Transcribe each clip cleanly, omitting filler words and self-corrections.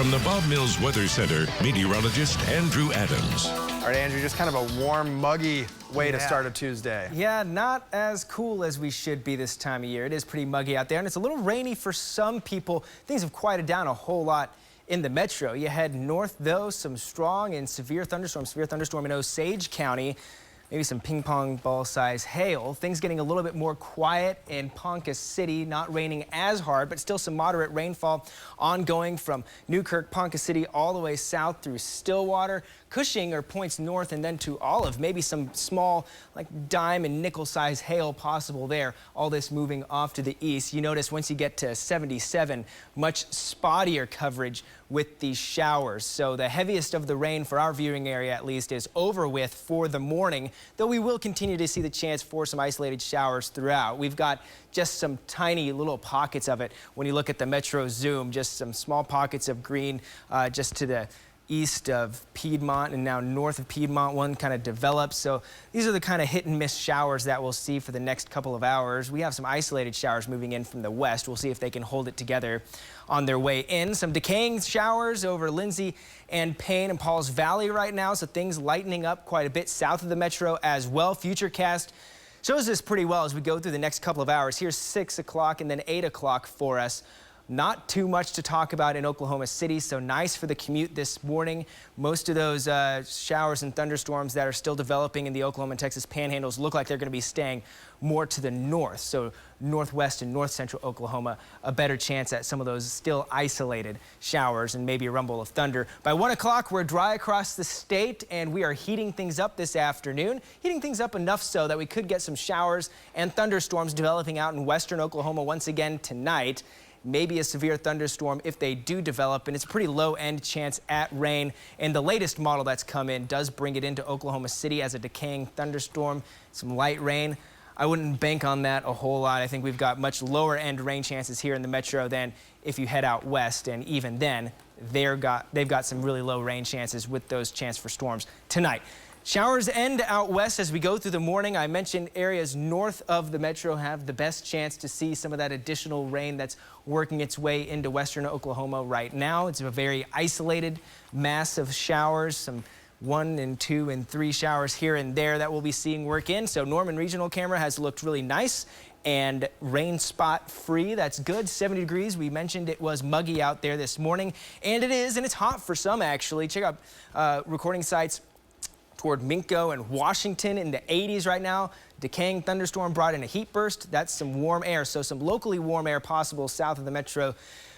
From the Bob Mills Weather Center, meteorologist Andrew Adams. All right, Andrew, just kind of a warm, muggy way to start a Tuesday. Yeah, not as cool as we should be this time of year. It is pretty muggy out there, and it's a little rainy for some people. Things have quieted down a whole lot in the metro. You head north, though, some strong and severe thunderstorm in Osage County. Maybe some ping pong ball size hail. Things getting a little bit more quiet in Ponca City, not raining as hard, but still some moderate rainfall ongoing from Newkirk, Ponca City, all the way south through Stillwater. Cushing or points north and then to Olive. Maybe some small like dime and nickel size hail possible there. All this moving off to the east. You notice once you get to 77, much spottier coverage with these showers. So the heaviest of the rain for our viewing area at least is over with for the morning, though we will continue to see the chance for some isolated showers throughout. We've got just some tiny little pockets of it when you look at the metro zoom, just some small pockets of green just to the east of Piedmont and now north of Piedmont. One kind of develops. So these are the kind of hit and miss showers that we'll see for the next couple of hours. We have some isolated showers moving in from the west. We'll see if they can hold it together on their way in. Some decaying showers over Lindsay and Payne and Pauls Valley right now. So things lightening up quite a bit south of the metro as well. Futurecast shows this pretty well as we go through the next couple of hours. Here's 6 o'clock and then 8 o'clock for us. Not too much to talk about in Oklahoma City, so nice for the commute this morning. Most of those showers and thunderstorms that are still developing in the Oklahoma and Texas panhandles look like they're going to be staying more to the north. So northwest and north central Oklahoma, a better chance at some of those still isolated showers and maybe a rumble of thunder. By 1 o'clock, we're dry across the state and we are heating things up this afternoon. Heating things up enough so that we could get some showers and thunderstorms developing out in western Oklahoma once again tonight. Maybe a severe thunderstorm if they do develop, and it's a pretty low-end chance at rain. And the latest model that's come in does bring it into Oklahoma City as a decaying thunderstorm, some light rain. I wouldn't bank on that a whole lot. I think we've got much lower-end rain chances here in the metro than if you head out west, and even then, they've got some really low rain chances with those chances for storms tonight. Showers end out west as we go through the morning. I mentioned areas north of the metro have the best chance to see some of that additional rain that's working its way into western Oklahoma right now. It's a very isolated mass of showers, some 1 and 2 and 3 showers here and there that we'll be seeing work in. So Norman Regional Camera has looked really nice and rain spot free. That's good. 70 degrees. We mentioned it was muggy out there this morning, and it is, and it's hot for some actually. Check out recording sites toward Minko and Washington in the 80s right now. Decaying thunderstorm brought in a heat burst. That's some warm air, so some locally warm air possible south of the metro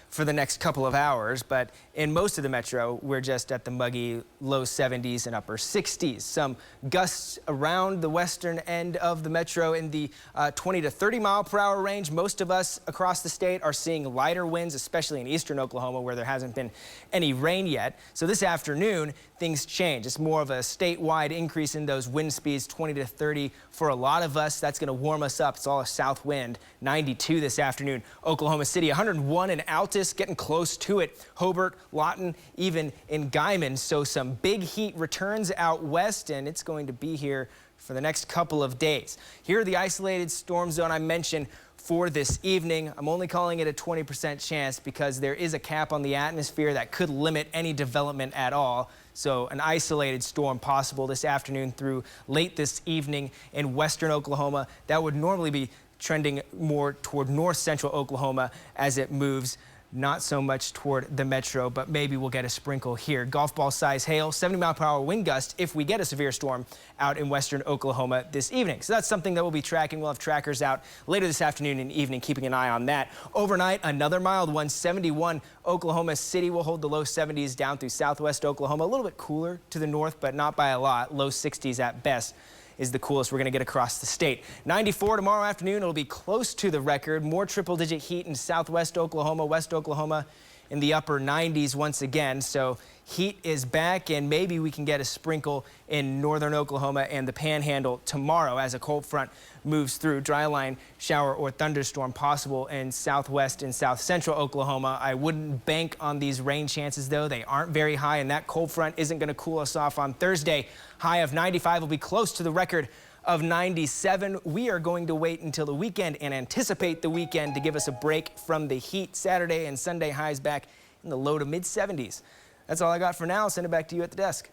for the next couple of hours. But in most of the metro, we're just at the muggy low 70s and upper 60s. Some gusts around the western end of the metro in the 20 to 30 mile per hour range. Most of us across the state are seeing lighter winds, especially in eastern Oklahoma where there hasn't been any rain yet. So this afternoon, things change. It's more of a statewide increase in those wind speeds, 20 to 30 for a lot of us. That's going to warm us up. It's all a south wind. 92 this afternoon. Oklahoma City, 101 in Altus, getting close to it. Hobart, Lawton, even in Guyman. So some big heat returns out west, and it's going to be here for the next couple of days. Here are the isolated storm zone I mentioned for this evening. I'm only calling it a 20% chance because there is a cap on the atmosphere that could limit any development at all. So an isolated storm possible this afternoon through late this evening in western Oklahoma. That would normally be trending more toward north central Oklahoma as it moves. Not so much toward the metro, but maybe we'll get a sprinkle here. Golf ball size hail, 70 mile per hour wind gust if we get a severe storm out in western Oklahoma this evening. So that's something that we'll be tracking. We'll have trackers out later this afternoon and evening, keeping an eye on that. Overnight, another mild one, 71. Oklahoma City will hold the low 70s down through southwest Oklahoma. A little bit cooler to the north, but not by a lot. Low 60s at best is the coolest we're going to get across the state. 94 tomorrow afternoon. It'll be close to the record. More triple-digit heat in southwest Oklahoma, west Oklahoma in the upper 90s once again. So heat is back, and maybe we can get a sprinkle in northern Oklahoma and the Panhandle tomorrow as a cold front moves through. Dry line shower or thunderstorm possible in southwest and south central Oklahoma. I wouldn't bank on these rain chances, though. They aren't very high, and that cold front isn't going to cool us off on Thursday. High of 95 will be close to the record of 97. We are going to wait until the weekend and anticipate the weekend to give us a break from the heat. Saturday and Sunday highs back in the low to mid 70s. That's all I got for now. I'll send it back to you at the desk.